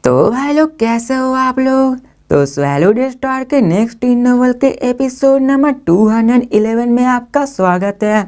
तो भाई लोग कैसे हो आप लोग। तो स्वैलो डे स्टार के नेक्स्ट इन नोवेल के एपिसोड नंबर 211 में आपका स्वागत है।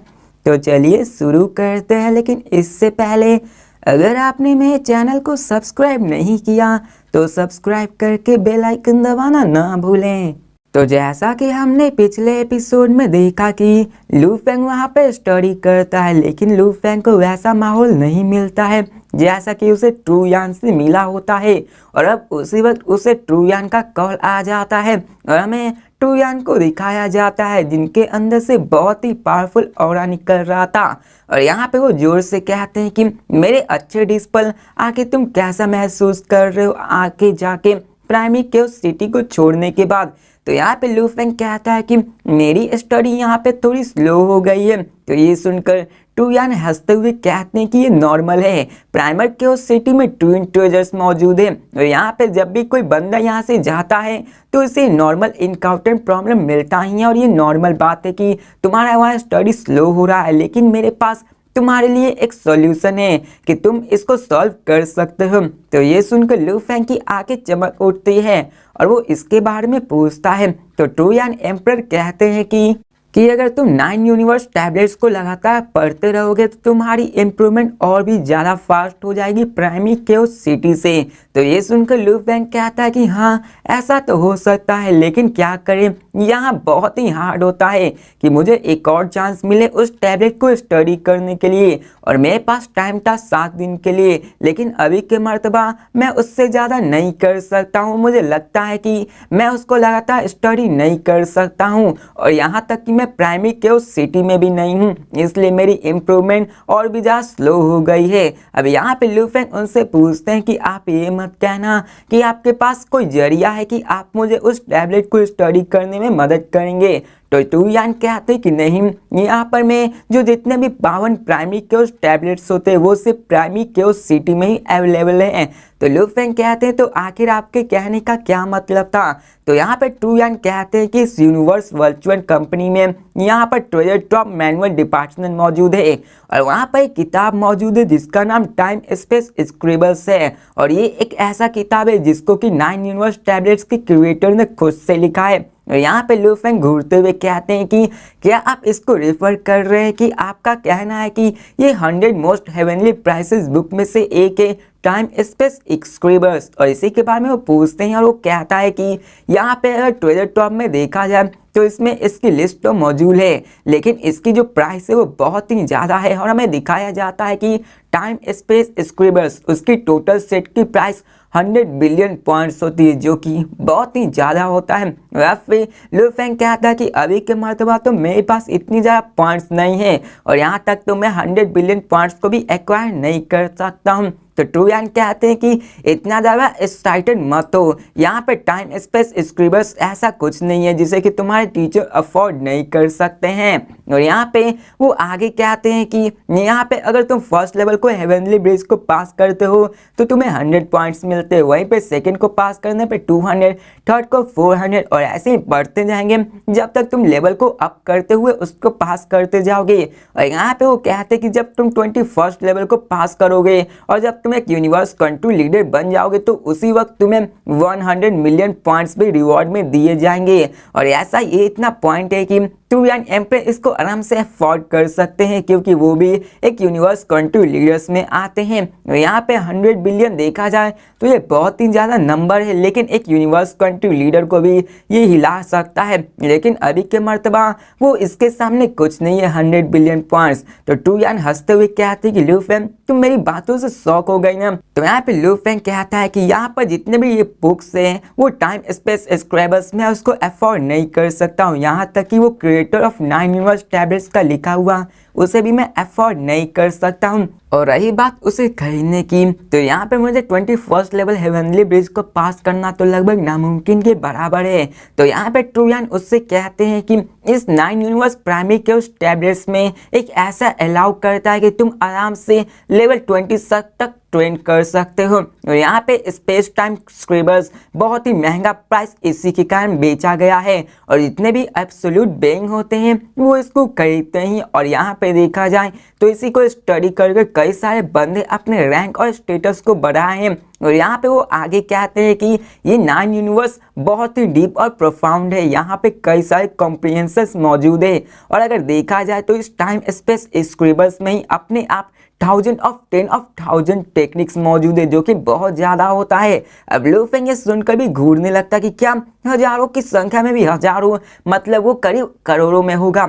तो चलिए शुरू करते हैं, लेकिन इससे पहले अगर आपने मेरे चैनल को सब्सक्राइब नहीं किया तो सब्सक्राइब करके बेल आइकन दबाना ना भूलें। तो जैसा कि हमने पिछले एपिसोड में देखा कि लू फेंग वहाँ पे स्टडी करता है, लेकिन लू फेंग को वैसा माहौल नहीं मिलता है जैसा कि उसे ट्रू यान से मिला होता है। और अब उसी वक्त उसे ट्रू यान का कॉल आ जाता है और हमें ट्रू यान को दिखाया जाता है जिनके अंदर से बहुत ही पावरफुल ऑरा निकल रहा था। और यहाँ पे वो जोर से कहते हैं कि मेरे अच्छे डिस्पल आके तुम कैसा महसूस कर रहे हो आके जाके प्राइमरी केओस सिटी को छोड़ने के बाद। तो यहाँ पे लू फेंग कहता है कि मेरी स्टडी यहाँ पे थोड़ी स्लो हो गई है। तो ये सुनकर ट्रू यान हंसते हुए कहते हैं कि ये नॉर्मल है, प्राइमर केओस सिटी में ट्विन ट्रेजर्स मौजूद है और यहाँ पे जब भी कोई बंदा यहाँ से जाता है तो इसे नॉर्मल इनकाउंटर प्रॉब्लम मिलता ही है। और ये नॉर्मल बात है कि तुम्हारा वहाँ स्टडी स्लो हो रहा है, लेकिन मेरे पास तुम्हारे लिए एक सॉल्यूशन है कि तुम इसको सॉल्व कर सकते हो। तो ये सुनकर लू फेंग की आंखें चमक उठती है और वो इसके बारे में पूछता है। तो ट्रू यान एम्परर कहते हैं कि अगर तुम 9 यूनिवर्स टैबलेट्स को लगातार पढ़ते रहोगे तो तुम्हारी इम्प्रूवमेंट और भी ज़्यादा फास्ट हो जाएगी प्राइमरी केओस सिटी से। तो ये सुनकर लू फेंग कहता है कि हाँ ऐसा तो हो सकता है, लेकिन क्या करें, यहाँ बहुत ही हार्ड होता है कि मुझे एक और चांस मिले उस टैबलेट को स्टडी करने के लिए। और मेरे पास टाइम था 7 दिन के लिए, लेकिन अभी के मर्तबा मैं उससे ज़्यादा नहीं कर सकता हूँ। मुझे लगता है कि मैं उसको लगातार स्टडी नहीं कर सकता हूँ और यहाँ तक कि मैं प्राइमरी केओस सिटी में भी नहीं हूँ, इसलिए मेरी इम्प्रूवमेंट और भी ज़्यादा स्लो हो गई है। अब यहाँ पे लू फेंग उनसे पूछते हैं कि आप ये मत कहना कि आपके पास कोई जरिया है कि आप मुझे उस टैबलेट को स्टडी करने में मदद करेंगे। तो ट्रू यान कहते कि नहीं, यहाँ पर मैं जो जितने भी 52 प्राइमरी केओस टैबलेट्स होते हैं वो सिर्फ प्राइमरी केओस सिटी में ही अवेलेबल हैं। तो लू फेंग कहते हैं तो आखिर आपके कहने का क्या मतलब था। तो यहाँ पे ट्रू यान कहते हैं कि इस यूनिवर्स वर्चुअल कंपनी में यहाँ पर ट्रेजर टॉप मैनुअल डिपार्टमेंट मौजूद है और वहाँ पर एक किताब मौजूद है जिसका नाम टाइम स्पेस स्क्रिबल्स है। और ये एक ऐसा किताब है जिसको कि 9 यूनिवर्स टैबलेट्स के क्रिएटर ने खुद से लिखा है। यहाँ पे लू फेंग घूरते हुए कहते हैं कि क्या आप इसको रेफर कर रहे हैं कि आपका कहना है कि ये 100 मोस्ट हेवनली प्राइसेस बुक में से एक है टाइम स्पेस स्क्रिबल्स। और इसी के बारे में वो पूछते हैं और वो कहता है कि यहाँ पे अगर ट्रेजर टॉप में देखा जाए तो इसमें इसकी लिस्ट तो मौजूद है, लेकिन इसकी जो प्राइस है वो बहुत ही ज़्यादा है। और हमें दिखाया जाता है कि टाइम स्पेस स्क्रिबल्स उसकी टोटल सेट की प्राइस 100 बिलियन पॉइंट्स होती है, जो कि बहुत ही ज़्यादा होता है। और फिर लू फेंग कहता है कि अभी के मर्तबा तो मेरे पास इतनी ज़्यादा पॉइंट्स नहीं है और यहाँ तक तो मैं 100 बिलियन पॉइंट्स को भी एक्वायर नहीं कर सकता हूँ। तो ट्रू यान कहते हैं कि इतना ज़्यादा एक्साइटेड मत हो, यहाँ पे टाइम स्पेस स्क्रिबल्स ऐसा कुछ नहीं है जिसे कि तुम्हारे टीचर अफोर्ड नहीं कर सकते हैं। और यहाँ पे वो आगे कहते हैं कि यहाँ पे अगर तुम फर्स्ट लेवल को हेवनली ब्रिज को पास करते हो तो तुम्हें 100 पॉइंट्स मिलते हैं, वहीं पे सेकंड को पास करने पे 200, थर्ड को 400 और ऐसे ही बढ़ते जाएंगे जब तक तुम लेवल को अप करते हुए उसको पास करते जाओगे। और यहाँ पे वो कहते हैं कि जब तुम 21st लेवल को पास करोगे और जब तुम एक यूनिवर्स कंट्री लीडर बन जाओगे तो उसी वक्त तुम्हें 100 मिलियन पॉइंट्स भी रिवॉर्ड में दिए जाएंगे। और ऐसा ये इतना पॉइंट है कि ट्रू यान एम्परर इसको आराम से अफोर्ड कर सकते हैं क्योंकि वो भी एक यूनिवर्स कंट्री लीडर्स में आते हैं। यहाँ पे 100 बिलियन देखा जाए तो ये बहुत ही ज़्यादा नंबर है, लेकिन एक यूनिवर्स कंट्री लीडर को भी ये हिला सकता है, लेकिन अभी के मर्तबा वो इसके सामने कुछ नहीं है 100 बिलियन पॉइंट्स। तो ट्रू यान हंसते हुए कहते कि लू फेंग तुम मेरी बातों से शॉक हो गई ना। तो यहाँ पे लू फेंग कहता है कि यहाँ पर जितने भी ये बुक्स हैं वो टाइम स्पेस स्क्रिबल्स में उसको अफोर्ड नहीं कर सकता हूँ, यहाँ तक कि वो क्रिएटर ऑफ 9 यूनिवर्स टैबलेट्स का लिखा हुआ उसे भी मैं अफोर्ड नहीं कर सकता हूँ। और रही बात उसे खरीदने की, तो यहाँ पे मुझे 21st लेवल हेवनली ब्रिज को पास करना तो लगभग नामुमकिन के बराबर है। तो यहाँ पे ट्रू यान उससे कहते हैं कि इस 9 यूनिवर्स प्राइमरी केओस टैबलेट्स में एक ऐसा अलाउ करता है कि तुम आराम से लेवल 20 तक ट्रेन कर सकते हो। और यहाँ पे स्पेस टाइम स्क्रिबल्स बहुत ही महंगा प्राइस इसी के कारण बेचा गया है और जितने भी एब्सोल्यूट बेइंग होते हैं वो इसको खरीदते हैं। और यहाँ पे पे देखा जाए तो इसी को स्टडी करके कई सारे बंदे अपने रैंक और स्टेटस को बढ़ाए हैं। और यहाँ पे वो आगे कहते हैं कि ये 9 यूनिवर्स बहुत ही डीप और प्रोफाउंड है, यहाँ पे कई सारे कॉम्प्रिहेंशंस मौजूद है। और अगर देखा जाए तो इस टाइम स्पेस स्क्रिबल्स में ही अपने आप 1000 टेक्निक्स मौजूद है, जो कि बहुत ज़्यादा होता है। अब लू फेंग ये सुनकर भी घूरने लगता कि क्या हजारों की संख्या में भी हजारों, मतलब वो करीब करोड़ों में होगा।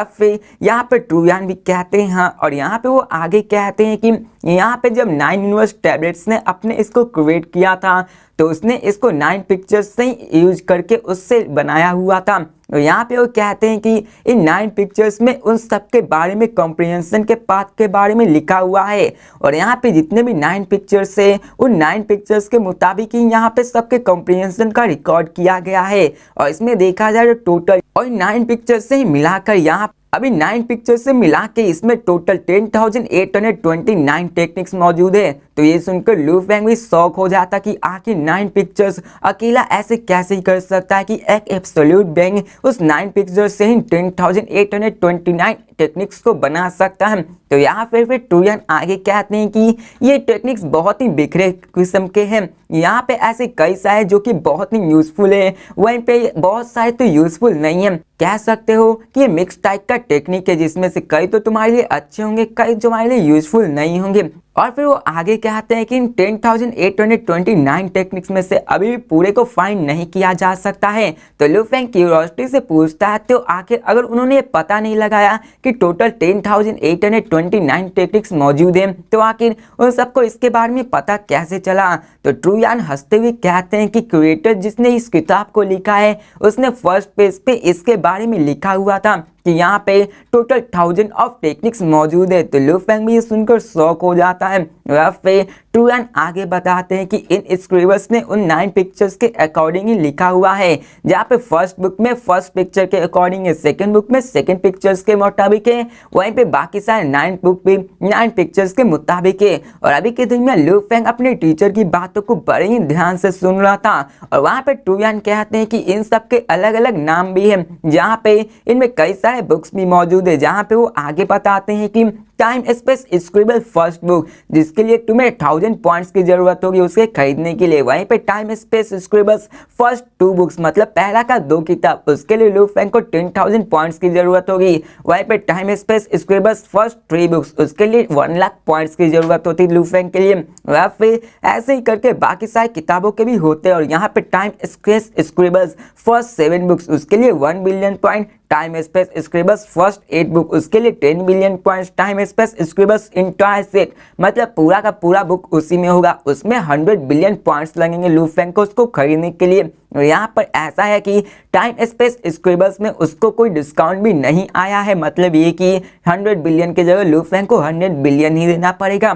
फिर यहाँ पे ट्रूयान भी कहते हैं हाँ, और यहाँ पे वो आगे कहते हैं कि यहाँ पे जब 9 यूनिवर्स टैबलेट्स ने अपने इसको क्रिएट किया था तो उसने इसको 9 पिक्चर्स से यूज करके उससे बनाया हुआ था। और यहाँ पे वो कहते हैं कि इन 9 पिक्चर्स में उन सब के बारे में कॉम्प्रिहेंशन के पाथ के बारे में लिखा हुआ है। और यहाँ पे जितने भी 9 पिक्चर्स है उन 9 पिक्चर्स के मुताबिक ही यहाँ पे सबके कॉम्प्रिहेंशन का रिकॉर्ड किया गया है। और इसमें देखा जाए तो टोटल और 9 पिक्चर्स से ही मिलाकर यहाँ अभी 9 पिक्चर्स से मिला के इसमें टोटल 10,829 टेक्निक्स मौजूद है। तो ये सुनकर लू फेंग भी शॉक हो जाता कि आखिर 9 पिक्चर्स अकेला ऐसे कैसे ही कर सकता है कि एक एब्सोल्यूट बेइंग उस 9 पिक्चर्स से ही 10,829 टेक्निक्स को बना सकता है। तो यहाँ फिर ट्रूयान आगे कहते हैं कि ये टेक्निक्स बहुत ही बिखरे किस्म के हैं। यहाँ पे ऐसे कई सारे जो कि बहुत ही यूजफुल है, वहीं पे बहुत सारे तो यूजफुल नहीं है। कह सकते हो कि ये मिक्स टाइप का टेक्निक है, जिसमें से कई तो तुम्हारे लिए अच्छे होंगे, कई तुम्हारे लिए यूजफुल नहीं होंगे। और फिर वो आगे कहते हैं कि इन 10,829 टेक्निक्स में से अभी भी पूरे को फाइंड नहीं किया जा सकता है। तो लू फेंग क्यूरियोसिटी से पूछता है तो आखिर अगर उन्होंने ये पता नहीं लगाया कि टोटल 10,829 टेक्निक्स मौजूद हैं तो आखिर उन सबको इसके बारे में पता कैसे चला। तो ट्रूयान हंसते हुए कहते हैं कि क्रिएटर जिसने इस किताब को लिखा है उसने फर्स्ट पेज पे इसके बारे में लिखा हुआ था कि यहाँ पे टोटल 1000 ऑफ टेक्निक्स मौजूद है। तो लू फेंग भी ये सुनकर शॉक हो जाता है। फिर ट्रूयान आगे बताते हैं कि इन स्क्रिबर्स ने उन 9 पिक्चर्स के अकॉर्डिंग ही लिखा हुआ है, जहाँ पे फर्स्ट बुक में फर्स्ट पिक्चर के अकॉर्डिंग है, सेकंड बुक में सेकंड पिक्चर्स के मुताबिक है, वहीं पे बाकी सारे 9 बुक भी 9 पिक्चर्स के मुताबिक है। और अभी के दिन में लू फेंग अपने टीचर की बातों को बड़े ही ध्यान से सुन रहा था। और वहाँ पे ट्रूयान कहते हैं कि इन सब के अलग अलग नाम भी है, जहाँ पे इनमें कई सारे बुक्स भी मौजूद है। जहाँ पे वो आगे बताते हैं कि time space scribble first book, जिसके लिए तुम्हें 1000 पॉइंट्स की जरूरत होगी उसके खरीदने के लिए। वहीं पे time space scribbles first 2 books, मतलब पहला का 2 किताब, उसके लिए लू फेंग को 10,000 पॉइंट्स की जरूरत होगी। वहीं पे time space scribbles first 3 books, उसके लिए 1 लाख पॉइंट्स की जरूरत होती लू फेंग के लिए। वह फिर ऐसे ही करके बाकी सारी किताबों के भी होते हैं। और यहाँ पे time space scribbles first 7 books, उसके लिए 1 billion point. Time space scribbles first 8 book, उसके लिए 10 billion points. Time space scribbles entire set, मतलब पूरा का पूरा बुक उसी में होगा, उसमें 100 बिलियन पॉइंट्स लगेंगे लू फेंग को उसको खरीदने के लिए। और यहाँ पर ऐसा है कि टाइम स्पेस स्क्रिबल्स में उसको कोई डिस्काउंट भी नहीं आया है, मतलब ये कि 100 बिलियन की जगह लू फेंग को 100 बिलियन ही देना पड़ेगा।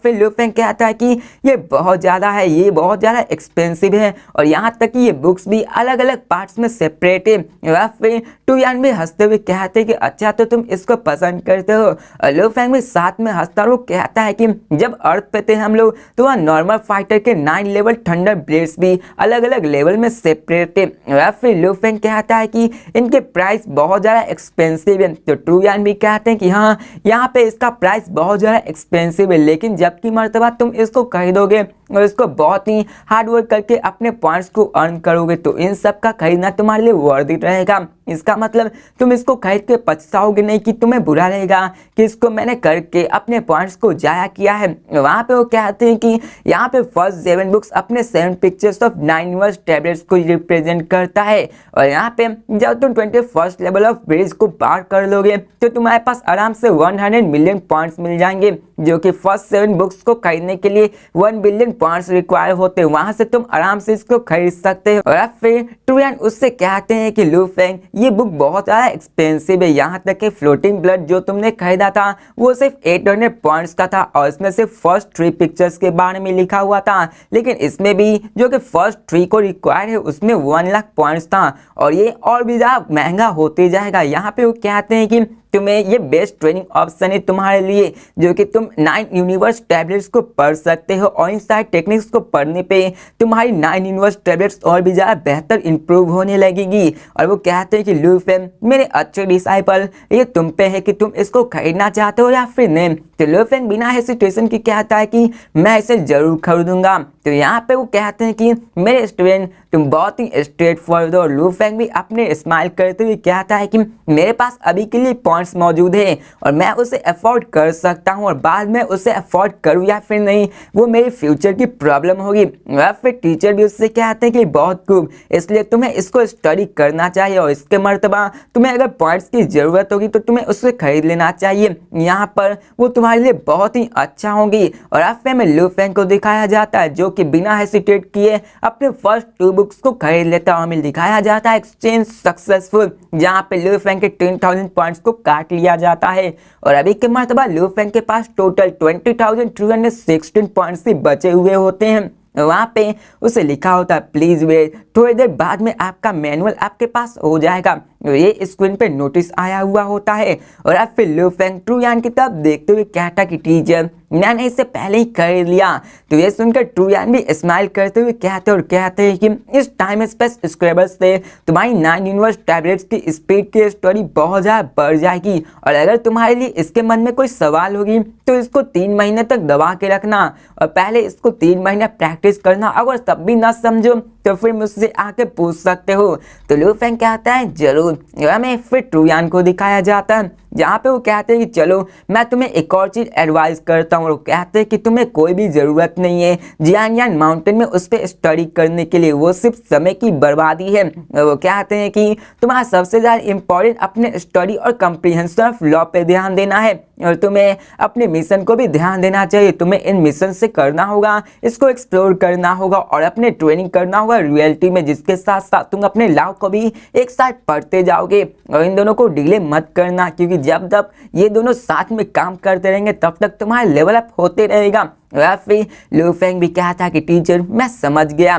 फिर लू फेंग कहता है कि ये बहुत ज़्यादा है, ये बहुत ज़्यादा एक्सपेंसिव है, और यहाँ तक कि ये बुक्स भी अलग अलग पार्ट्स में सेपरेट है। फिर ट्रूयान भी हंसते हुए कहते हैं कि अच्छा तो तुम इसको पसंद करते हो। लू फेंग भी साथ में हंसता और वो कहता है कि जब अर्थ पे थे हम लोग तो वहाँ नॉर्मल फाइटर के 9 लेवल थंडर ब्लेड्स भी अलग अलग लेवल में सेपरेट है। फिर लू फेंग कहता है कि इनके प्राइस बहुत ज़्यादा एक्सपेंसिव है। तो ट्रूयान भी कहते हैं कि हाँ, यहाँ पे इसका प्राइस बहुत ज़्यादा एक्सपेंसिव है, लेकिन जब की मर्तबा तुम इसको खरीदोगे और इसको बहुत ही हार्ड वर्क करके अपने पॉइंट्स को अर्न करोगे तो इन सब का खरीदना तुम्हारे लिए वर्थ इट रहेगा। इसका मतलब तुम इसको खरीद के पछताओगे नहीं कि तुम्हें बुरा रहेगा कि इसको मैंने करके अपने पॉइंट्स को जाया किया है। वहाँ पे वो कहते हैं कि यहाँ पे फर्स्ट 7 बुक्स अपने 7 पिक्चर्स ऑफ 9 यूनिवर्स टैबलेट्स को रिप्रेजेंट करता है। और यहाँ पे जब तुम 21st लेवल ऑफ ब्रिज को पार कर लोगे तो तुम्हारे पास आराम से 100 मिलियन पॉइंट्स मिल जाएंगे, जो कि फर्स्ट 7 बुक्स को खरीदने के लिए 1 बिलियन पॉइंट्स रिक्वायर होते हैं। वहां से तुम आराम से इसको खरीद सकते हो। और फिर ट्रूयान उससे कहते हैं कि लू फेंग ये बुक बहुत ज़्यादा एक्सपेंसिव है, यहाँ तक कि फ्लोटिंग ब्लड जो तुमने खरीदा था वो सिर्फ 800 पॉइंट्स का था, और इसमें सिर्फ फर्स्ट 3 पिक्चर्स के बारे में लिखा हुआ था, लेकिन इसमें भी जो कि फर्स्ट 3 को रिक्वायर है उसमें 1 लाख पॉइंट्स था, और ये और भी ज़्यादा महंगा होते जाएगा। यहाँ पे वो कहते हैं कि तुम्हें ये बेस्ट ट्रेनिंग ऑप्शन है तुम्हारे लिए, जो कि तुम 9 यूनिवर्स टैबलेट्स को पढ़ सकते हो और इन सारे टेक्निक्स को पढ़ने पे तुम्हारी 9 यूनिवर्स टैबलेट्स और भी ज़्यादा बेहतर इंप्रूव होने लगेगी। और वो कहते हैं कि लू फेंग मेरे अच्छे डिसाइपल, ये तुम पे है कि तुम इसको खरीदना चाहते हो या फिर नहीं। तो लू फेंग बिना हेसिटेशन के कहता है कि मैं इसे जरूर खरीदूंगा। तो यहाँ पे वो कहते हैं कि मेरे स्टूडेंट तुम बहुत ही स्ट्रेट फॉरवर्ड हो। लू फेंग भी अपने स्माइल करते हुए कहता है कि मेरे पास अभी के लिए पॉइंट्स मौजूद है और मैं उसे अफोर्ड कर सकता हूँ, और बाद में उसे अफोर्ड करूँ या फिर नहीं वो मेरी फ्यूचर की प्रॉब्लम होगी। और फिर टीचर भी उससे कहते हैं कि बहुत खूब, इसलिए तुम्हें इसको स्टडी करना चाहिए और इसके मर्तबा तुम्हें अगर पॉइंट्स की ज़रूरत होगी तो तुम्हें उससे खरीद लेना चाहिए, यहाँ पर वो तुम्हारे लिए बहुत ही अच्छा होगी। और फिर में लू फेंग को दिखाया जाता है जो कि बिना हेसिटेट किए अपने फर्स्ट 2 बुक्स को खरीद लेता है। हमें दिखाया जाता है एक्सचेंज सक्सेसफुल, जहाँ पे लू फेंग के 10,000 पॉइंट्स को काट लिया जाता है और अभी के मर्तबा लू फेंग के पास टोटल 20,316 पॉइंट्स ही बचे हुए होते हैं। वहाँ पे उसे लिखा होता है प्लीज वेट, थोड़ी देर बाद में आपका मैनुअल आपके पास हो जाएगा। ये स्क्रीन पे नोटिस आया हुआ होता है और अब फिर लू फेंग ट्रू यान की तरफ देखते हुए कहता कि टीचर मैंने इससे पहले ही खरीद लिया। तो ये सुनकर ट्रू यान भी स्माइल करते हुए कहते हैं कि इस टाइम स्पेस स्क्रैबर्स से तुम्हारी 9 यूनिवर्स टैबलेट्स की स्पीड की स्टोरी बहुत ज़्यादा बढ़ जाएगी, और अगर तुम्हारे लिए इसके मन में कोई सवाल होगी तो इसको 3 महीने तक दबा के रखना और पहले इसको 3 महीने प्रैक्टिस करना। अगर तब भी ना समझो तो फिर मुझसे आके पूछ सकते हो। तो लू फेंग कहता है जरूर। हमें फिर ट्रू यान को दिखाया जाता है जहाँ पे वो कहते हैं कि चलो मैं तुम्हें एक और चीज़ एडवाइस करता हूँ। वो कहते हैं कि तुम्हें कोई भी ज़रूरत नहीं है जियांग माउंटेन में उस पर स्टडी करने के लिए, वो सिर्फ समय की बर्बादी है। वो कहते हैं कि तुम्हारा सबसे ज़्यादा इम्पोर्टेंट अपने स्टडी और कम्प्रीहेंशन ऑफ लॉ पे ध्यान देना है और तुम्हें अपने मिशन को भी ध्यान देना चाहिए। तुम्हें इन मिशन से करना होगा, इसको एक्सप्लोर करना होगा और अपने ट्रेनिंग करना होगा रियलिटी में, जिसके साथ साथ तुम अपने लॉ को भी एक साथ पढ़ते जाओगे। और इन दोनों को डिले मत करना, क्योंकि जब तक ये दोनों साथ में काम करते रहेंगे तब तक तुम्हारा लेवल अप होते रहेगा। फिर लू फेंग भी कहा था कि टीचर मैं समझ गया।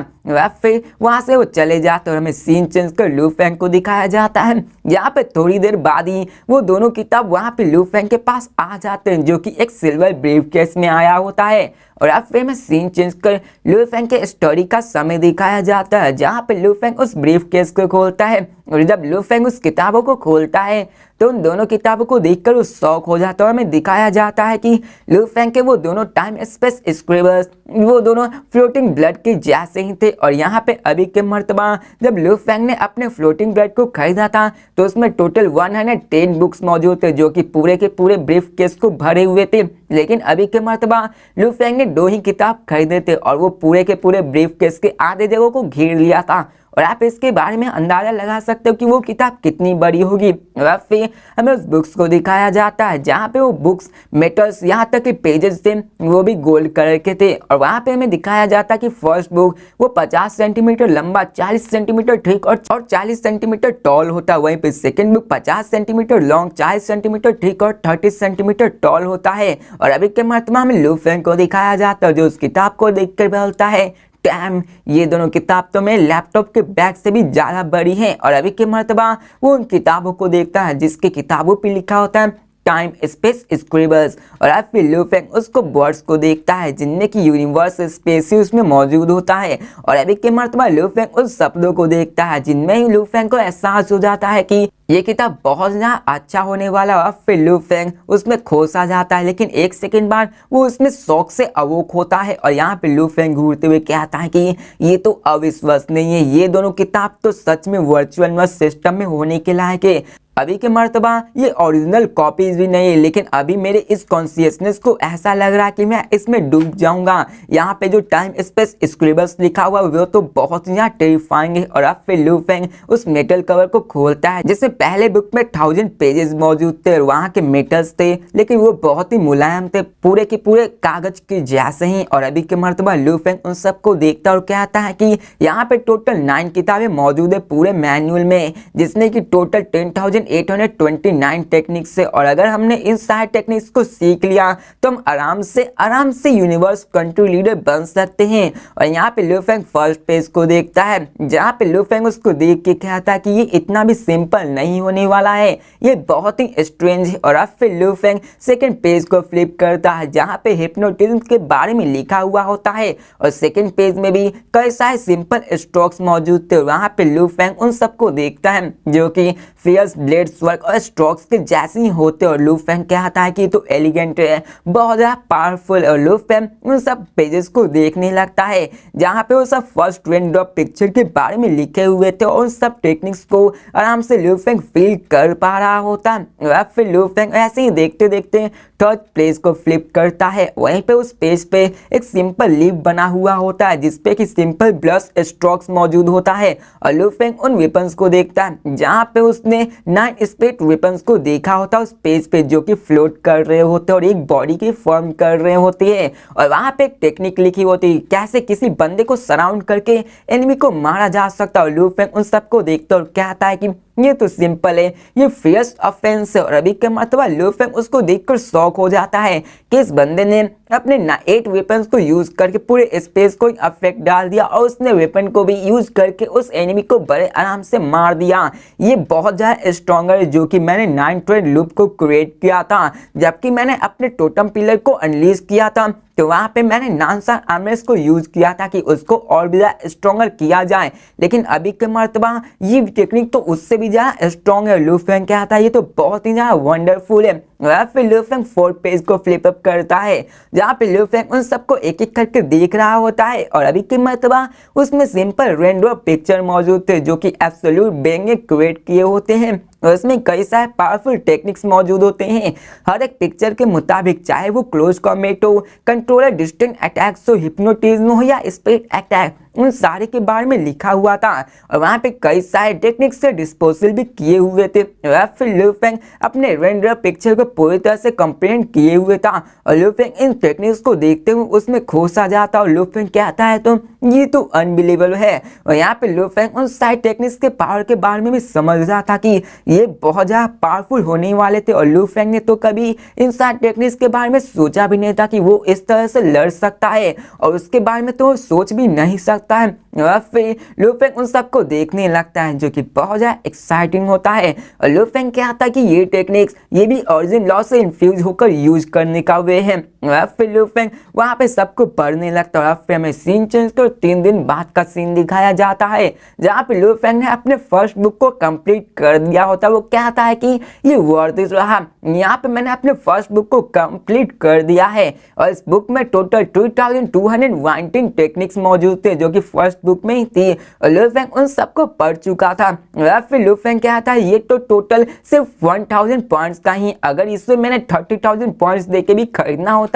फिर वहाँ से वो चले जाते और हमें सीन चेंज कर लू फेंग को दिखाया जाता है। यहाँ पे थोड़ी देर बाद ही वो दोनों किताब वहाँ पे लू फेंग के पास आ जाते हैं, जो कि एक सिल्वर ब्रीफ केस में आया होता है। और अब फिर में सीन चेंज कर लू फेंग के स्टोरी का समय दिखाया जाता है, जहाँ पे लू फेंग उस ब्रीफ केस को खोलता है और जब लू फेंग उस किताबों को खोलता है तो उन दोनों किताबों को देखकर वो शॉक हो जाता है। और हमें दिखाया जाता है कि लू फेंग के वो दोनों टाइम स्पेस स्क्रिबर्स वो दोनों फ्लोटिंग ब्लड के जैसे ही थे। और यहाँ पे अभी के मर्तबा जब लू फेंग ने अपने फ्लोटिंग ब्लड को खरीदा था तो उसमें टोटल 110 बुक्स मौजूद थे, जो कि पूरे के पूरे ब्रीफ केस को भरे हुए थे। लेकिन अभी के मर्तबा लू फेंग ने 2 ही किताब खरीदे थे और वो पूरे के पूरे ब्रीफ केस के आधे जगहों को घेर लिया था। और आप इसके बारे में अंदाजा लगा सकते हो कि वो किताब कितनी बड़ी होगी। और फिर हमें उस बुक्स को दिखाया जाता है जहाँ पे वो बुक्स मेटल्स यहाँ तक के पेजेस थे वो भी गोल्ड कलर के थे। और वहाँ पे हमें दिखाया जाता है कि फर्स्ट बुक वो 50 सेंटीमीटर लंबा, 40 सेंटीमीटर थिक और 40 सेंटीमीटर टॉल होता है। वहीं पे second book 50 centimetre long, 40 centimetre thick और 30 सेंटीमीटर टॉल होता है। और अभी के मर्तबा में लू फेंग को दिखाया जाता है जो उस किताब को देख कर बोलता है डैम, ये दोनों किताब तो मेरे लैपटॉप के बैग से भी ज़्यादा बड़ी हैं। और अभी के मर्तबा वो उन किताबों को देखता है जिसके किताबों पे लिखा होता है टाइम स्पेस स्क्रिबल्स। और अब फिर लू फेंग उसको वर्ड्स को देखता है जिनमें कि यूनिवर्स स्पेस ही उसमें मौजूद होता है। और अभी के मर्तबा लू फेंग उस शब्दों को देखता है जिनमें ही लू फेंग को एहसास हो जाता है कि ये किताब बहुत ज़्यादा अच्छा होने वाला। और फिर लू फेंग उसमें खोस आ जाता है, लेकिन एक सेकंड बाद वो उसमें शौक से अवोक होता है। और यहाँ पे लू फेंग घूरते हुए कहता है कि ये तो अविश्वसनीय है, ये दोनों किताब तो सच में वर्चुअल यूनिवर्स सिस्टम में होने के लायक है। अभी के मर्तबा ये ओरिजिनल कॉपीज भी नहीं है, लेकिन अभी मेरे इस कॉन्शियसनेस को ऐसा लग रहा है कि मैं इसमें डूब जाऊंगा। यहाँ पे जो टाइम स्पेस स्क्रिबल्स लिखा हुआ वो तो बहुत ही टेरिफाइंग है। और अब फिर लू फेंग उस मेटल कवर को खोलता है जिसमें पहले बुक में 1000 पेजेस मौजूद थे और वहाँ के मेटल्स थे, लेकिन वो बहुत ही मुलायम थे, पूरे के पूरे कागज के जैसे ही। और अभी के मर्तबा लू फेंग उन सबको देखता और कहता है कि यहाँ पे टोटल 9 किताबें मौजूद है पूरे मैनुअल में, जिसने की टोटल 10,000 1829 टेक्निक्स से, और अगर हमने इन सारे टेक्निक्स को सीख लिया तो हम आराम से यूनिवर्स कंट्री लीडर बन सकते हैं। और यहाँ पे लू फेंग फर्स्ट पेज को देखता है, जहाँ पे लू फेंग उसको देख के कहता है कि ये इतना भी सिंपल नहीं होने वाला है, ये बहुत ही स्ट्रेंज है। और अब फिर लू फेंग सेकंड पेज को फ्लिप करता है, जहाँ पे हिप्नोटिज्म के बारे में लिखा हुआ होता है, और सेकंड पेज में भी कई सारे सिंपल स्ट्रोक्स मौजूद थे। वहाँ पे लू फेंग उन सबको देखता है जो कि फियर्स, ब्लेड्स वर्क और स्ट्रोक्स के जैसे ही होते, और लू फेंग कहता है कि ये तो एलिगेंट है, बहुत ज़्यादा पावरफुल। और लू फेंग उन सब पेजेस को देखने लगता है जहाँ पे वो सब फर्स्ट रेन ड्रॉप पिक्चर के बारे में लिखे हुए थे, और उन सब टेक्निक्स को आराम से लू फेंग फील कर पा रहा होता है। फिर लू फेंग ऐसे ही देखते देखते थर्ड पेज को फ्लिप करता है। वहीं पे उस पेज पे एक सिंपल लीफ बना हुआ होता है जिसपे कि सिंपल ब्लश स्ट्रोक्स मौजूद होता है, और लू फेंग उन वेपन्स को देखता है जहाँ पे उसने 9 स्प्लिट वेपन्स को देखा होता है उस पेज पे, जो कि फ्लोट कर रहे होते और एक बॉडी की फॉर्म कर रहे होते हैं। और वहाँ पे एक टेक्निक लिखी होती है कैसे किसी बंदे को सराउंड करके एनिमी को मारा जा सकता है। लू फेंग उन सबको देखता और कहता है कि ये तो सिंपल है, ये फियर्स ऑफेंस है। और अभी के मरतबा लू फेंग उसको देखकर शॉक हो जाता है कि इस बंदे ने अपने 8 वेपन्स को यूज करके पूरे स्पेस को अफेक्ट डाल दिया, और उसने वेपन को भी यूज करके उस एनिमी को बड़े आराम से मार दिया। ये बहुत ज़्यादा स्ट्रॉन्गर है जो कि मैंने 9 ट्रेड लूप को क्रिएट किया था, जबकि मैंने अपने टोटम पिलर को अनलीज किया था तो वहाँ पे मैंने नॉन-स्टार आर्मर्स को यूज किया था कि उसको और भी ज़्यादा स्ट्रॉन्गर किया जाए, लेकिन अभी के मरतबा ये टेक्निक तो उससे भी ज़्यादा स्ट्रॉन्ग है। लू फेंग क्या था, ये तो बहुत ही ज़्यादा वंडरफुल है। फिर लू फेंग फोर्थ पेज को फ्लिप अप करता है, जहाँ पे लू फेंग उन सबको एक एक करके देख रहा होता है, और अभी के मरतबा उसमें सिंपल रेंडो पिक्चर मौजूद थे जो कि एब्सोल्यूट बेंग ने क्रिएट किए होते हैं, और इसमें कई सारे पावरफुल टेक्निक्स मौजूद होते हैं हर एक पिक्चर के मुताबिक, चाहे वो क्लोज कॉम्बैट हो, कंट्रोलर डिस्टेंस अटैक्स हो, हिप्नोटिज्म हो या स्पिरिट अटैक, उन सारे के बारे में लिखा हुआ था। और वहाँ पे कई सारे टेक्निक्स से डिस्पोजल भी किए हुए थे। फिर लू फेंग अपने रेंडर पिक्चर को पूरी तरह से कंप्लीट किए हुए था, और लू फेंग इन टेक्निक्स को देखते हुए उसमें खुश आ जाता, और लू फेंग कहता है तो ये तो अनबिलीवेबल है। और यहाँ पे लू फेंग उन सारे टेक्निक्स के पावर के बारे में भी समझ रहा था कि ये बहुत ज़्यादा पावरफुल होने वाले थे, और लू फेंग ने तो कभी इन सारे टेक्निक्स के बारे में सोचा भी नहीं था कि वो इस तरह से लड़ सकता है, और उसके बारे में तो सोच भी नहीं सकता है। और फिर लू फेंग उन सबको देखने लगता है जो कि बहुत ज़्यादा एक्साइटिंग होता है, और लू फेंग कहता है कि ये टेक्निक्स ये भी ओरिजिन लॉ से इन्फ्यूज होकर यूज करने का वे है। और फिर लू फेंग वहाँ पे सबको पढ़ने लगता है, और फिर हमें सीन चेंज कर 3 दिन बाद का सीन दिखाया जाता है, जहाँ पे लू फेंग ने अपने फर्स्ट बुक को कंप्लीट कर दिया होता है। वो कहता है कि ये वर्थ इट रहा, यहाँ पे मैंने अपने फर्स्ट बुक को कंप्लीट कर दिया है, और इस बुक में टोटल 2219 टेक्निक्स मौजूद थे जो कि फर्स्ट बुक में ही थी, और लू फेंग उन सबको पढ़ चुका था। और फिर लू फेंग कहता है ये तो टोटल सिर्फ 1000 पॉइंट्स का ही, अगर इससे मैंने 30,000 पॉइंट्स देके भी खरीदना होता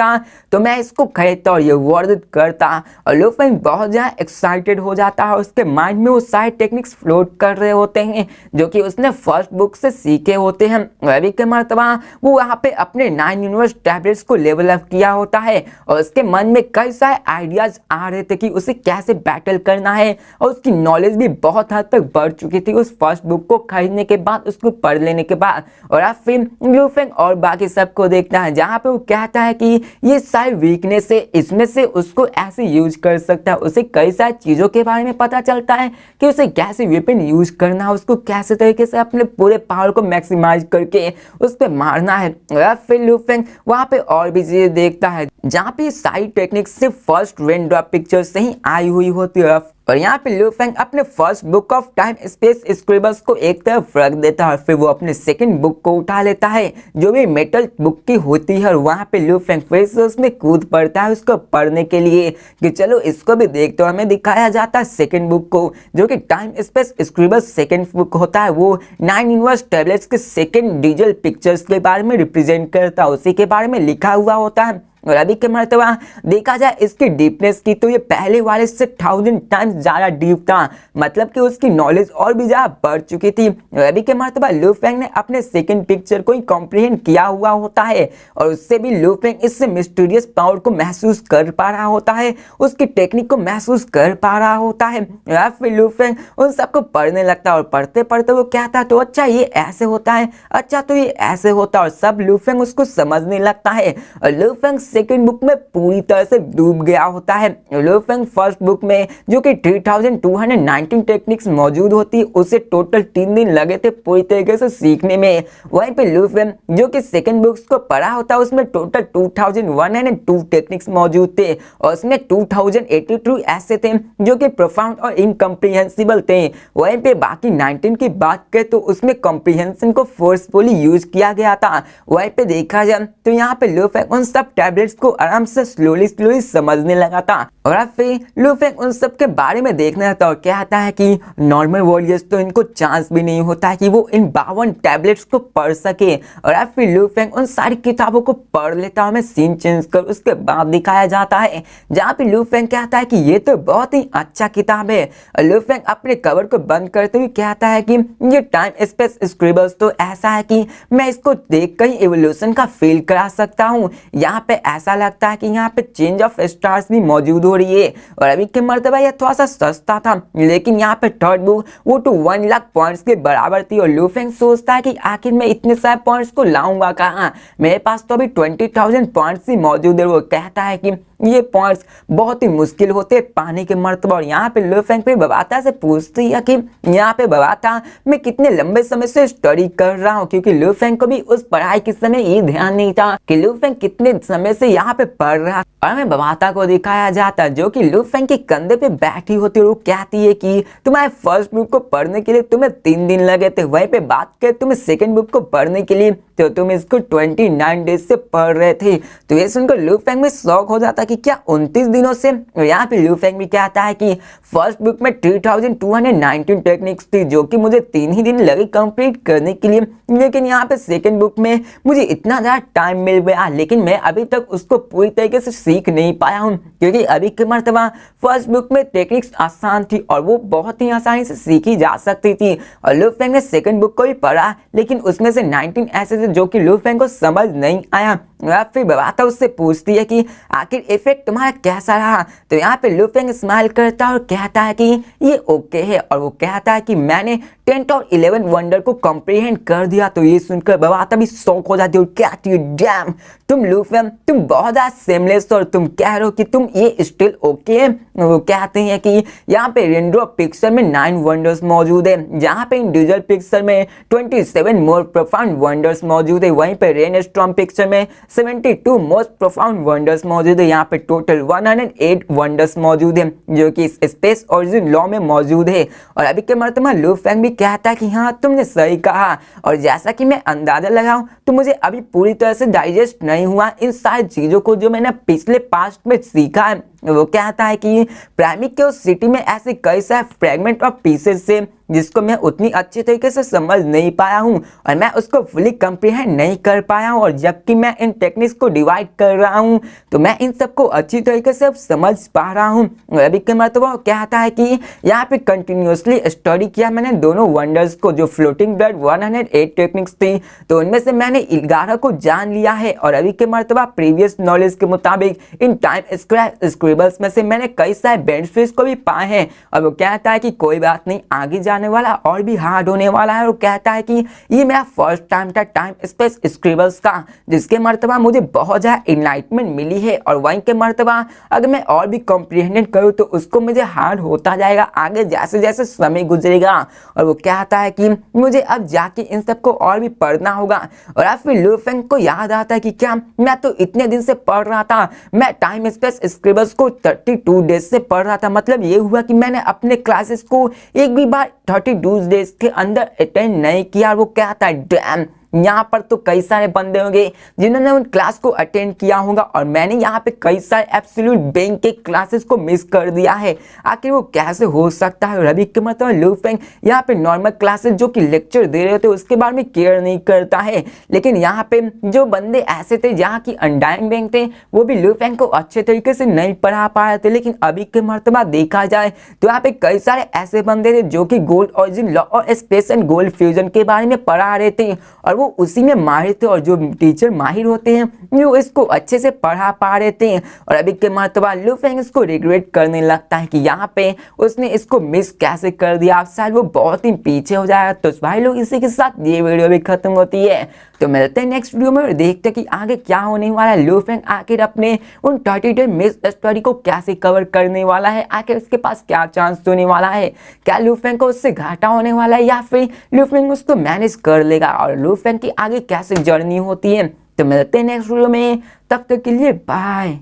तो मैं इसको खरीदता और ये वर्थ इट करता। और लू फेंग बहुत ज़्यादा एक्साइटेड हो जाता है, उसके माइंड में वो सारे टेक्निक्स फ्लोट कर रहे होते हैं जो कि उसने फर्स्ट बुक से सीखे होते हैं। अभी के मरतबा वो वहाँ पे अपने 9 यूनिवर्स टैबलेट्स को लेवल अप किया होता है, और उसके मन में कई सारे आइडियाज आ रहे थे कि उसे कैसे बैटल करना है, और उसकी नॉलेज भी बहुत हद तक बढ़ चुकी थी उस फर्स्ट बुक को खरीदने के बाद, उसको पढ़ लेने के बाद। और अब फिर लू फेंग और बाकी सबको देखता है, जहाँ पे वो कहता है कि ये सारी वीकनेस है, इसमें से उसको ऐसे यूज कर सकता है। उसे कई सारी चीज़ों के बारे में पता चलता है कि उसे कैसे वेपन यूज करना है, उसको कैसे तरीके से अपने पूरे पावर को मैक्सिमाइज करके उस पर मारना है। और फिर लू फेंग वहाँ पे और भी चीजें देखता है, जहाँ पे सारी टेक्निक सिर्फ फर्स्ट रेन ड्रॉप पिक्चर से ही आई हुई होती है। और यहाँ पे लू फेंग अपने first book of time space scribbles को एक तरफ रख देता है, और फिर वो अपने सेकंड बुक को उठा लेता है जो भी मेटल बुक की होती है, और वहाँ पे लू फेंग फिर से उसमें कूद पड़ता है उसको पढ़ने के लिए कि चलो इसको भी देखते हो। हमें दिखाया जाता है सेकंड बुक को जो कि time space scribbles second book होता है, वो 9 यूनिवर्स टैबलेट्स के सेकंड डिजिटल पिक्चर्स के बारे में रिप्रेजेंट करता है, उसी के बारे में लिखा हुआ होता है। और अभी के मर्तबा देखा जाए इसकी डीपनेस की तो ये पहले वाले से 1000 टाइम्स ज्यादा डीप था, मतलब कि उसकी नॉलेज और भी ज्यादा बढ़ चुकी थी। और अभी के मर्तबा लू फेंग ने अपने सेकंड पिक्चर को ही कॉम्प्रिहेंड किया हुआ होता है और उससे भी लू फेंग इससे मिस्टीरियस पावर को महसूस कर पा रहा होता है, उसकी टेक्निक को महसूस कर पा रहा होता है। या फिर लू फेंग उन सबको पढ़ने लगता है और पढ़ते पढ़ते वो कहता तो अच्छा ये ऐसे होता है, अच्छा तो ये ऐसे होता है, और सब लू फेंग उसको समझने लगता है। और लू फेंग सेकंड बुक में पूरी तरह से डूब गया होता है। लू फेंग फर्स्ट बुक में जो कि 3219 टेक्निक्स मौजूद होती, उसे टोटल 3 दिन लगे थे पूरी तरीके से सीखने में। वहीं पे लू फेंग जो कि सेकंड बुक्स को पढ़ा होता उसमें टोटल 2102 टेक्निक्स मौजूद थे और उसमें 2082 ऐसे थे जो कि प्रोफाउंड और इनकम्प्रिहेंसिबल थे। वहीं पे बाकी 19 की बात करें तो उसमें कॉम्प्रिहेंशन को फोर्सफुली यूज किया गया था। वहीं पे देखा जाए तो यहाँ पे लू फेंग उन सब टैबलेट्स को आराम से स्लोली समझने लगा था और अब फिर लू फेंग उन सब के बारे में देखने लगता और कहता है कि नॉर्मल वॉरियर्स तो इनको चांस भी नहीं होता है कि वो इन 52 टैबलेट्स को पढ़ सके। और अब फिर लू फेंग उन सारी किताबों को पढ़ लेता है, हमें सीन चेंज कर उसके बाद दिखाया जाता है जहाँ पे लू फेंग कहता है कि ये तो बहुत ही अच्छा किताब है। और लू फेंग अपने कवर को बंद करते हुए कहता है कि ये टाइम स्पेस स्क्रिबल्स तो ऐसा है कि मैं इसको देख कर एवोल्यूशन का फील करा सकता हूँ। यहाँ पे ऐसा लगता है कि यहाँ पे चेंज ऑफ स्टार्स भी मौजूद हो रही है। और अभी के मर्तबा यह थोड़ा सा सस्ता था, लेकिन यहाँ पे थर्ड बुक वो तो 1 लाख पॉइंट्स के बराबर थी। और लू फेंग सोचता है कि आखिर मैं इतने सारे पॉइंट्स को लाऊंगा कहाँ, मेरे पास तो अभी 20,000 पॉइंट्स ही मौजूद है। वो कहता है कि ये पॉइंट्स बहुत ही मुश्किल होते पाने के मर्तबा। और यहाँ पे लू फेंग पे बबाता से पूछती है कि यहाँ पे बबाता मैं कितने लंबे समय से स्टडी कर रहा हूँ, क्योंकि लू फेंग को भी उस पढ़ाई के समय ये ध्यान नहीं था कि लू फेंग कितने समय से यहाँ पे पढ़ रहा। और हमें बबाता को दिखाया जाता जो कि लू फेंग के कंधे पे बैठी होती है। वो कहती है कि तुम्हारे फर्स्ट बुक को पढ़ने के लिए तुम्हें 3 दिन लगे थे, वहीं पे बात करें तुम्हें सेकंड बुक को पढ़ने के लिए तो तुम इसको 29 डेज से पढ़ रहे थे। तो ये सुनकर लू फेंग में शौक हो जाता कि क्या 29 दिनों से। यहाँ पे लू फेंग भी कहता है कि फर्स्ट बुक में 3219 टेक्निक्स थी जो कि मुझे 3 ही दिन लगे कंप्लीट करने के लिए, लेकिन यहाँ पे सेकंड बुक में मुझे इतना ज़्यादा टाइम मिल गया, लेकिन मैं अभी तक उसको पूरी तरीके से सीख नहीं पाया हूँ, क्योंकि अभी के मर्तबा फर्स्ट बुक में टेक्निक्स आसान थी और वो बहुत ही आसानी से सीखी जा सकती थी। और लू फेंग ने सेकंड बुक को भी पढ़ा, लेकिन उसमें से 19 ऐसे थे जो कि लू फेंग को समझ नहीं आया। फिर बबाता उससे पूछती है कि आखिर इफेक्ट तुम्हारा कैसा रहा। तो यहाँ पे लू फेंग स्माइल करता है और कहता है कि ये ओके है। और वो कहता है कि मैंने 10 और 11 वंडर को कॉम्प्रिहेंड कर दिया। तो ये सुनकर बबाता भी शौक हो जाती है और कहती है डैम तुम लू फेंग तुम बहुत ज़्यादा सेमलेस और तुम कह रहे हो कि तुम ये स्टिल ओके है। वो कहते हैं कि यहाँ पे रेनड्रॉ पिक्चर में 9 वंडर्स मौजूद है, जहाँ पे इंडिविजुअल पिक्चर में 27 मोर प्रोफाउंड वंडर्स मौजूद है। वहीं पे रेन स्टॉर्म पिक्चर में 72 मोस्ट प्रोफाउंड वंडर्स मौजूद है। यहाँ पे टोटल 108 वंडर्स मौजूद है जो कि स्पेस ओरिजिन लॉ में मौजूद है। और अभी के मर्तबा लू फेंग भी कहता है कि हाँ तुमने सही कहा, और जैसा कि मैं अंदाजा लगाऊं तो मुझे अभी पूरी तरह से डाइजेस्ट नहीं हुआ इन सारी चीज़ों को जो मैंने पिछले पास्ट में सीखा है। वो कहता है कि प्राइमिक के उस सिटी में ऐसे कई सारे फ्रेगमेंट और पीसेस से जिसको मैं उतनी अच्छी तरीके से समझ नहीं पाया हूँ और मैं उसको फुली कंप्रीहेंड नहीं कर पाया हूँ। और जबकि मैं इन टेक्निक्स को डिवाइड कर रहा हूँ तो मैं इन सबको अच्छी तरीके से अब समझ पा रहा हूँ। और अभी के मर्तबा वो कहता है कि यहाँ पे कंटिन्यूसली स्टडी किया मैंने दोनों वंडर्स को, जो फ्लोटिंग ब्लड 108 टेक्निक्स थी तो उनमें से मैंने 11 को जान लिया है। और अभी के मर्तबा प्रीवियस नॉलेज के मुताबिक इन टाइम स्क्रिबल्स में से मैंने कई सारे बेनिफिट्स को भी पाए हैं। और वो कहता है कि कोई बात नहीं, आगे जाने वाला और भी हार्ड होने वाला है। और कहता है कि ये मेरा फर्स्ट टाइम था टाइम स्पेस स्क्रिबल्स का, जिसके मर्तबा मुझे बहुत ज़्यादा इनलाइटमेंट मिली है। और वहीं के मर्तबा अगर मैं और भी कॉम्प्रिहेंड करूँ तो उसको मुझे हार्ड होता जाएगा आगे जैसे जैसे समय गुजरेगा। और वो कहता है कि मुझे अब जाके इन सबको और भी पढ़ना होगा। और अब फिर लू फेंग को याद आता है कि क्या मैं तो इतने दिन से पढ़ रहा था, मैं टाइम स्पेस स्क्रिबल्स को 32 डेज से पढ़ रहा था, मतलब ये हुआ कि मैंने अपने क्लासेस को एक भी बार 32 डेज के अंदर अटेंड नहीं किया। वो कहता है डैम यहाँ पर तो कई सारे बंदे होंगे जिन्होंने उन क्लास को अटेंड किया होगा और मैंने यहाँ पे कई सारे एब्सोल्यूट बेंग के क्लासेस को मिस कर दिया है। आखिर वो कैसे हो सकता है? और अभी के मतलब लू फेंग यहाँ पे नॉर्मल क्लासेस जो कि लेक्चर दे रहे होते उसके बारे में केयर नहीं करता है, लेकिन यहाँ पे जो बंदे ऐसे थे जहाँ की अनडाइंग बेंग थे वो भी लू फेंग को अच्छे तरीके से नहीं पढ़ा पा रहे थे। लेकिन अभी के मर्तबा देखा जाए तो यहाँ पे कई सारे ऐसे बंदे थे जो कि गोल्ड ऑरिजिन लॉ और स्पेस एंड गोल्ड फ्यूजन के बारे में पढ़ा रहे थे और वो उसी में माहिर थे और जो टीचर माहिर होते हैं वो इसको अच्छे से पढ़ा पा रहे थे। और अभी के मर्तबा लू फेंग इसको रिग्रेट करने लगता है कि यहाँ पे उसने इसको मिस कैसे कर दिया, अब शायद वो बहुत ही पीछे हो जाएगा। तो भाई लोग इसी के साथ ये वीडियो भी खत्म होती है। तो मिलते हैं नेक्स्ट वीडियो में और देखते हैं कि आगे क्या होने वाला है। लू फेंग आखिर अपने उन 32 मिस स्टोरी को कैसे कवर करने वाला है, आखिर उसके पास क्या चांस होने वाला है, क्या लू फेंग को उससे घाटा होने वाला है या फिर लू फेंग उसको मैनेज कर लेगा और लू फेंग की आगे कैसे जर्नी होती है। तो मिलते हैं नेक्स्ट वीडियो में, तब तक के लिए बाय।